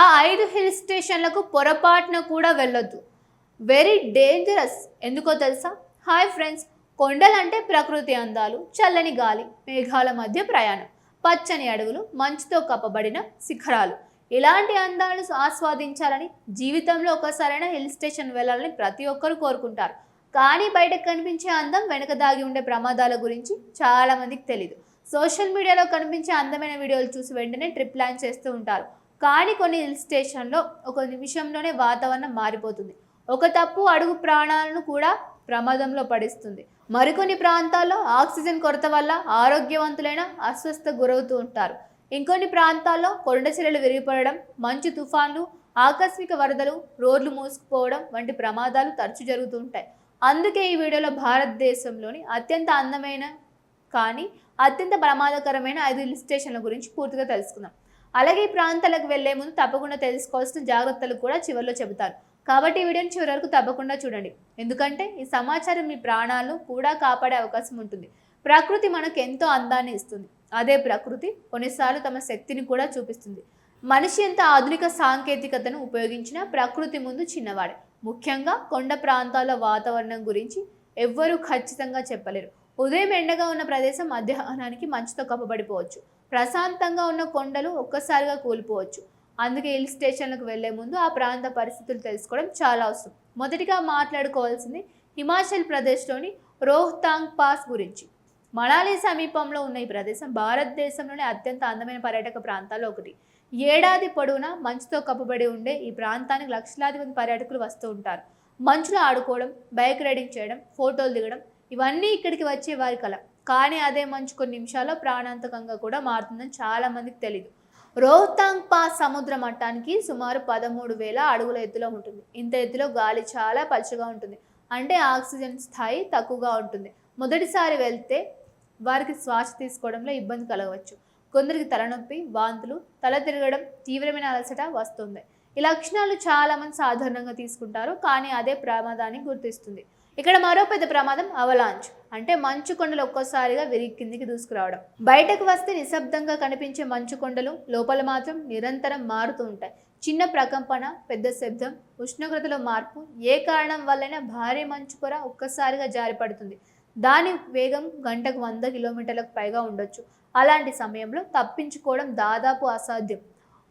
ఆ 5 హిల్ స్టేషన్లకు పొరపాటున కూడా వెళ్ళొద్దు. Very dangerous. ఎందుకో తెలుసా? హాయ్ ఫ్రెండ్స్, కొండలంటే ప్రకృతి అందాలు, చల్లని గాలి, మేఘాల మధ్య ప్రయాణం, పచ్చని అడవులు, మంచుతో కప్పబడిన శిఖరాలు. ఇలాంటి అందాలను ఆస్వాదించాలని, జీవితంలో ఒకసారైనా హిల్ స్టేషన్ వెళ్ళాలని ప్రతి ఒక్కరూ కోరుకుంటారు. కానీ బయటకు కనిపించే అందం వెనక దాగి ఉండే ప్రమాదాల గురించి చాలా మందికి తెలియదు. సోషల్ మీడియాలో కనిపించే అందమైన వీడియోలు చూసి వెంటనే ట్రిప్ ప్లాన్ చేస్తూ ఉంటారు. కానీ కొన్ని హిల్ స్టేషన్లో ఒక నిమిషంలోనే వాతావరణం మారిపోతుంది. ఒక తప్పు అడుగు ప్రాణాలను కూడా ప్రమాదంలో పడిస్తుంది. మరికొన్ని ప్రాంతాల్లో ఆక్సిజన్ కొరత వల్ల ఆరోగ్యవంతులైన అస్వస్థ గురవుతూ ఉంటారు. ఇంకొన్ని ప్రాంతాల్లో కొండచర్యలు విరిగిపడడం, మంచు తుఫాన్లు, ఆకస్మిక వరదలు, రోడ్లు మూసుకుపోవడం వంటి ప్రమాదాలు తరచూ జరుగుతూ ఉంటాయి. అందుకే ఈ వీడియోలో భారతదేశంలోని అత్యంత అందమైన కానీ అత్యంత ప్రమాదకరమైన 5 హిల్ స్టేషన్ల గురించి పూర్తిగా తెలుసుకుందాం. అలాగే ఈ ప్రాంతాలకు వెళ్లే ముందు తప్పకుండా తెలుసుకోవాల్సిన జాగ్రత్తలు కూడా చివరిలో చెబుతారు. కాబట్టి ఈ వీడియోని చివరి వరకు తప్పకుండా చూడండి. ఎందుకంటే ఈ సమాచారం మీ ప్రాణాలను కూడా కాపాడే అవకాశం ఉంటుంది. ప్రకృతి మనకు ఎంతో అందాన్ని ఇస్తుంది. అదే ప్రకృతి కొన్నిసార్లు తమ శక్తిని కూడా చూపిస్తుంది. మనిషి ఎంత ఆధునిక సాంకేతికతను ఉపయోగించినా ప్రకృతి ముందు చిన్నవాడే. ముఖ్యంగా కొండ ప్రాంతాల వాతావరణం గురించి ఎవ్వరూ ఖచ్చితంగా చెప్పలేరు. ఉదయం ఎండగా ఉన్న ప్రదేశం మధ్యాహ్నానికి మంచుతో కప్పబడిపోవచ్చు. ప్రశాంతంగా ఉన్న కొండలు ఒక్కసారిగా కూలిపోవచ్చు. అందుకే హిల్ స్టేషన్లకు వెళ్లే ముందు ఆ ప్రాంత పరిస్థితులు తెలుసుకోవడం చాలా అవసరం. మొదటిగా మాట్లాడుకోవాల్సింది హిమాచల్ ప్రదేశ్లోని రోహ్తాంగ్ పాస్ గురించి. మనాలి సమీపంలో ఉన్న ఈ ప్రదేశం భారతదేశంలోని అత్యంత అందమైన పర్యాటక ప్రాంతాల్లో ఒకటి. ఏడాది పొడవునా మంచుతో కప్పబడి ఉండే ఈ ప్రాంతానికి లక్షలాది మంది పర్యాటకులు వస్తూ ఉంటారు. మంచులో ఆడుకోవడం, బైక్ రైడింగ్ చేయడం, ఫోటోలు దిగడం ఇవన్నీ ఇక్కడికి వచ్చే వారి కళ. కానీ అదే మంచు కొన్ని నిమిషాల్లో ప్రాణాంతకంగా కూడా మారుతుందని చాలా మందికి తెలియదు. రోహ్తాంగ్ పాస్ సముద్ర మట్టానికి సుమారు 13,000 అడుగుల ఎత్తులో ఉంటుంది. ఇంత ఎత్తులో గాలి చాలా పలుచగా ఉంటుంది. అంటే ఆక్సిజన్ స్థాయి తక్కువగా ఉంటుంది. మొదటిసారి వెళ్తే వారికి శ్వాస తీసుకోవడంలో ఇబ్బంది కలగవచ్చు. కొందరికి తలనొప్పి, వాంతులు, తల తిరగడం, తీవ్రమైన అలసట వస్తుంది. ఈ లక్షణాలు చాలా మంది సాధారణంగా తీసుకుంటారు. కానీ అదే ప్రమాదాన్ని గుర్తిస్తుంది. ఇక్కడ మరో పెద్ద ప్రమాదం అవలాంచ్. అంటే మంచు కొండలు ఒక్కసారిగా విరిగి కిందికి దూసుకురావడం. బయటకు వస్తే నిశ్శబ్దంగా కనిపించే మంచు కొండలు లోపల మాత్రం నిరంతరం మారుతూ ఉంటాయి. చిన్న ప్రకంపన, పెద్ద శబ్దం, ఉష్ణోగ్రతలో మార్పు, ఏ కారణం వల్లైనా భారీ మంచు పొర ఒక్కసారిగా జారిపడుతుంది. దాని వేగం గంటకు 100 కిలోమీటర్లకు పైగా ఉండొచ్చు. అలాంటి సమయంలో తప్పించుకోవడం దాదాపు అసాధ్యం.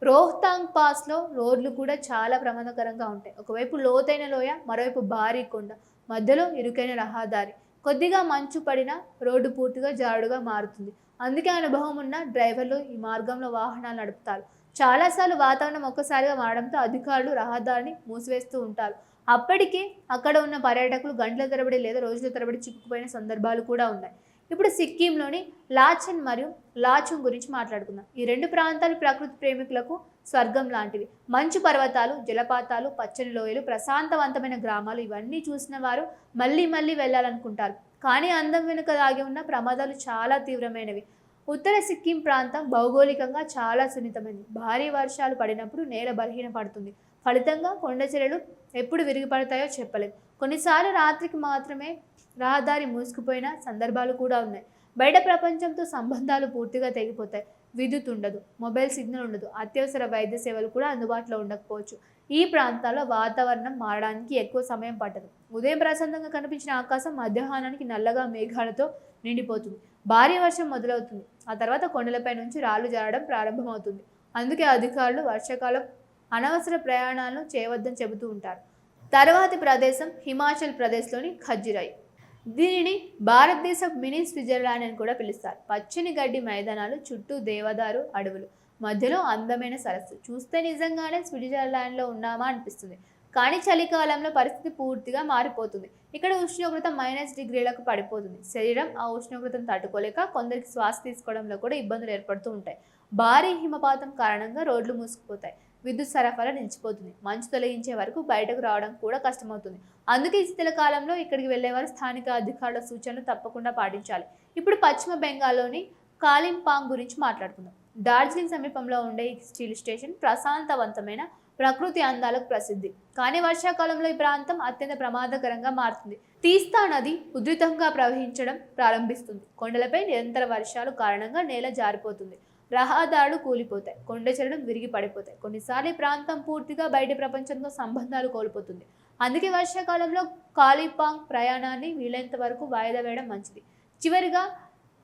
రోహ్తాంగ్ పాస్లో రోడ్లు కూడా చాలా ప్రమాదకరంగా ఉంటాయి. ఒకవైపు లోతైన లోయ, మరోవైపు భారీ కొండ, మధ్యలో ఇరుకైన రహదారి. కొద్దిగా మంచు పడినా రోడ్డు పూర్తిగా జారుడుగా మారుతుంది. అందుకే అనుభవం ఉన్న డ్రైవర్లు ఈ మార్గంలో వాహనాలు నడుపుతారు. చాలాసార్లు వాతావరణం ఒక్కసారిగా మారడంతో అధికారులు రహదారిని మూసివేస్తూ ఉంటారు. అప్పటికే అక్కడ ఉన్న పర్యాటకులు గంటల తరబడి లేదా రోజుల తరబడి చిక్కుకుపోయిన సందర్భాలు కూడా ఉన్నాయి. ఇప్పుడు సిక్కింలోని లాచెన్ మరియు లాచుంగ్ గురించి మాట్లాడుకుందాం. ఈ రెండు ప్రాంతాలు ప్రకృతి ప్రేమికులకు స్వర్గం లాంటివి. మంచు పర్వతాలు, జలపాతాలు, పచ్చని లోయలు, ప్రశాంతవంతమైన గ్రామాలు ఇవన్నీ చూసిన వారు మళ్ళీ మళ్ళీ వెళ్ళాలనుకుంటారు. కానీ అందం వెనుక దాగి ఉన్న ప్రమాదాలు చాలా తీవ్రమైనవి. ఉత్తర సిక్కిం ప్రాంతం భౌగోళికంగా చాలా సున్నితమైనది. భారీ వర్షాలు పడినప్పుడు నేల బలహీన పడుతుంది. ఫలితంగా కొండచర్యలు ఎప్పుడు విరిగిపడతాయో చెప్పలేం. కొన్నిసార్లు రాత్రికి మాత్రమే రహదారి మూసుకుపోయిన సందర్భాలు కూడా ఉన్నాయి. బయట ప్రపంచంతో సంబంధాలు పూర్తిగా తెగిపోతాయి. విద్యుత్ ఉండదు, మొబైల్ సిగ్నల్ ఉండదు, అత్యవసర వైద్య సేవలు కూడా అందుబాటులో ఉండకపోవచ్చు. ఈ ప్రాంతాల్లో వాతావరణం మారడానికి ఎక్కువ సమయం పట్టదు. ఉదయం ప్రశాంతంగా కనిపించిన ఆకాశం మధ్యాహ్నానికి నల్లగా మేఘాలతో నిండిపోతుంది. భారీ వర్షం మొదలవుతుంది. ఆ తర్వాత కొండలపై నుంచి రాళ్లు జారడం ప్రారంభమవుతుంది. అందుకే అధికారులు వర్షాకాలం అనవసర ప్రయాణాలను చేయవద్దని చెబుతూ ఉంటారు. తర్వాతి ప్రదేశం హిమాచల్ ప్రదేశ్లోని ఖజ్జిరాయి. దీనిని భారతదేశ మినీ స్విట్జర్లాండ్ అని కూడా పిలుస్తారు. పచ్చని గడ్డి మైదానాలు, చుట్టూ దేవదారు అడవులు, మధ్యలో అందమైన సరస్సు. చూస్తే నిజంగానే స్విట్జర్లాండ్లో ఉన్నామా అనిపిస్తుంది. కానీ చలికాలంలో పరిస్థితి పూర్తిగా మారిపోతుంది. ఇక్కడ ఉష్ణోగ్రత -డిగ్రీలకు పడిపోతుంది. శరీరం ఆ ఉష్ణోగ్రతను తట్టుకోలేక కొందరికి శ్వాస తీసుకోవడంలో కూడా ఇబ్బందులు ఏర్పడుతూ ఉంటాయి. భారీ హిమపాతం కారణంగా రోడ్లు మూసుకుపోతాయి. విద్యుత్ సరఫరా నిలిచిపోతుంది. మంచు తొలగించే వరకు బయటకు రావడం కూడా కష్టమవుతుంది. అందుకే ఈ శీతల కాలంలో ఇక్కడికి వెళ్లేవారు స్థానిక అధికారుల సూచనలు తప్పకుండా పాటించాలి. ఇప్పుడు పశ్చిమ బెంగాల్లోని కాలింపాంగ్ గురించి మాట్లాడుకుందాం. డార్జిలింగ్ సమీపంలో ఉండే ఈ హిల్ స్టేషన్ ప్రశాంతవంతమైన ప్రకృతి అందాలకు ప్రసిద్ధి. కానీ వర్షాకాలంలో ఈ ప్రాంతం అత్యంత ప్రమాదకరంగా మారుతుంది. తీస్తా నది ఉధృతంగా ప్రవహించడం ప్రారంభిస్తుంది. కొండలపై నిరంతర వర్షాలు కారణంగా నేల జారిపోతుంది. రహదారులు కూలిపోతాయి, కొండ చర్యలు విరిగి పడిపోతాయి. కొన్నిసార్లు ఈ ప్రాంతం పూర్తిగా బయటి ప్రపంచంతో సంబంధాలు కోల్పోతుంది. అందుకే వర్షాకాలంలో కాలిపాంగ్ ప్రయాణాన్ని వీలైనంత వరకు వాయిదా వేయడం మంచిది. చివరిగా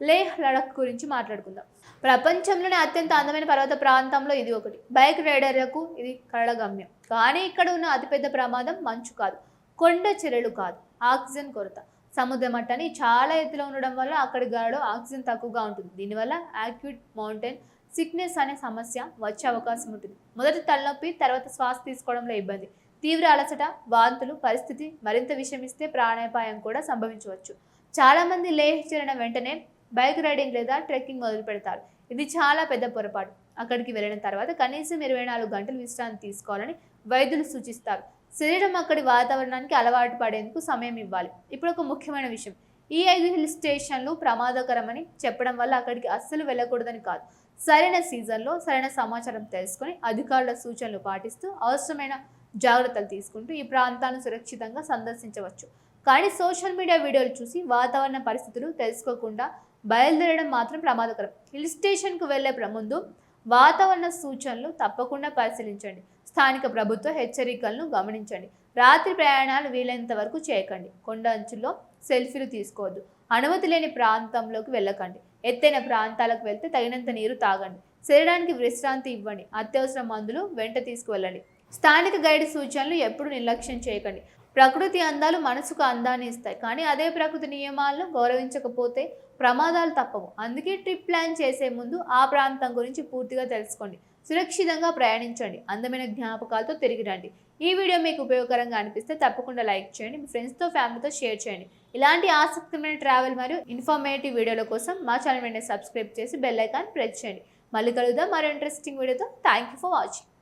లేహ్ లడఖ్ గురించి మాట్లాడుకుందాం. ప్రపంచంలోనే అత్యంత అందమైన పర్వత ప్రాంతంలో ఇది ఒకటి. బైక్ రైడర్లకు ఇది కళగమ్యం. కానీ ఇక్కడ ఉన్న అతిపెద్ద ప్రమాదం మంచు కాదు, కొండ చర్యలు కాదు, ఆక్సిజన్ కొరత. సముద్ర మట్టాన్ని చాలా ఎత్తులో ఉండడం వల్ల అక్కడి గాలిలో ఆక్సిజన్ తక్కువగా ఉంటుంది. దీనివల్ల యాక్యూట్ మౌంటైన్ సిక్నెస్ అనే సమస్య వచ్చే అవకాశం ఉంటుంది. మొదటి తలనొప్పి, తర్వాత శ్వాస తీసుకోవడంలో ఇబ్బంది, తీవ్ర అలసట, వాంతులు. పరిస్థితి మరింత విషమిస్తే ప్రాణాపాయం కూడా సంభవించవచ్చు. చాలామంది లేహ్ చేరిన వెంటనే బైక్ రైడింగ్ లేదా ట్రెక్కింగ్ మొదలు పెడతారు. ఇది చాలా పెద్ద పొరపాటు. అక్కడికి వెళ్ళిన తర్వాత కనీసం 24 గంటలు విశ్రాంతి తీసుకోవాలని వైద్యులు సూచిస్తారు. శరీరం అక్కడి వాతావరణానికి అలవాటు పడేందుకు సమయం ఇవ్వాలి. ఇప్పుడు ఒక ముఖ్యమైన విషయం, ఈ 5 హిల్ స్టేషన్లు ప్రమాదకరమని చెప్పడం వల్ల అక్కడికి అస్సలు వెళ్ళకూడదని కాదు. సరైన సీజన్లో సరైన సమాచారం తెలుసుకొని అధికారుల సూచనలు పాటిస్తూ అవసరమైన జాగ్రత్తలు తీసుకుంటూ ఈ ప్రాంతాలను సురక్షితంగా సందర్శించవచ్చు. కానీ సోషల్ మీడియా వీడియోలు చూసి వాతావరణ పరిస్థితులు తెలుసుకోకుండా బయలుదేరడం మాత్రం ప్రమాదకరం. హిల్ స్టేషన్కు వెళ్లే ముందు వాతావరణ సూచనలు తప్పకుండా పరిశీలించండి. స్థానిక ప్రభుత్వ హెచ్చరికలను గమనించండి. రాత్రి ప్రయాణాలు వీలైనంత వరకు చేయకండి. కొండ అంచుల్లో సెల్ఫీలు తీసుకోవద్దు. అనుమతి లేని ప్రాంతంలోకి వెళ్ళకండి. ఎత్తైన ప్రాంతాలకు వెళ్తే తగినంత నీరు తాగండి. శరీరానికి విశ్రాంతి ఇవ్వండి. అత్యవసర మందులు వెంట తీసుకువెళ్ళండి. స్థానిక గైడ్ సూచనలు ఎప్పుడు నిర్లక్ష్యం చేయకండి. ప్రకృతి అందాలు మనసుకు అందాన్ని ఇస్తాయి, కానీ అదే ప్రకృతి నియమాలను గౌరవించకపోతే ప్రమాదాలు తప్పవు. అందుకే ట్రిప్ ప్లాన్ చేసే ముందు ఆ ప్రాంతం గురించి పూర్తిగా తెలుసుకోండి. సురక్షితంగా ప్రయాణించండి. అందమైన జ్ఞాపకాలతో తిరిగి రండి. ఈ వీడియో మీకు ఉపయోగకరంగా అనిపిస్తే తప్పకుండా లైక్ చేయండి. మీ ఫ్రెండ్స్తో, ఫ్యామిలీతో షేర్ చేయండి. ఇలాంటి ఆసక్తిమైన ట్రావెల్ మరియు ఇన్ఫర్మేటివ్ వీడియోల కోసం మా ఛానల్ వెంటనే సబ్స్క్రైబ్ చేసి బెల్ ఐకాన్ ప్రెస్ చేయండి. మళ్ళీ కలుద్దాం మరో ఇంట్రెస్టింగ్ వీడియోతో. Thank you for watching.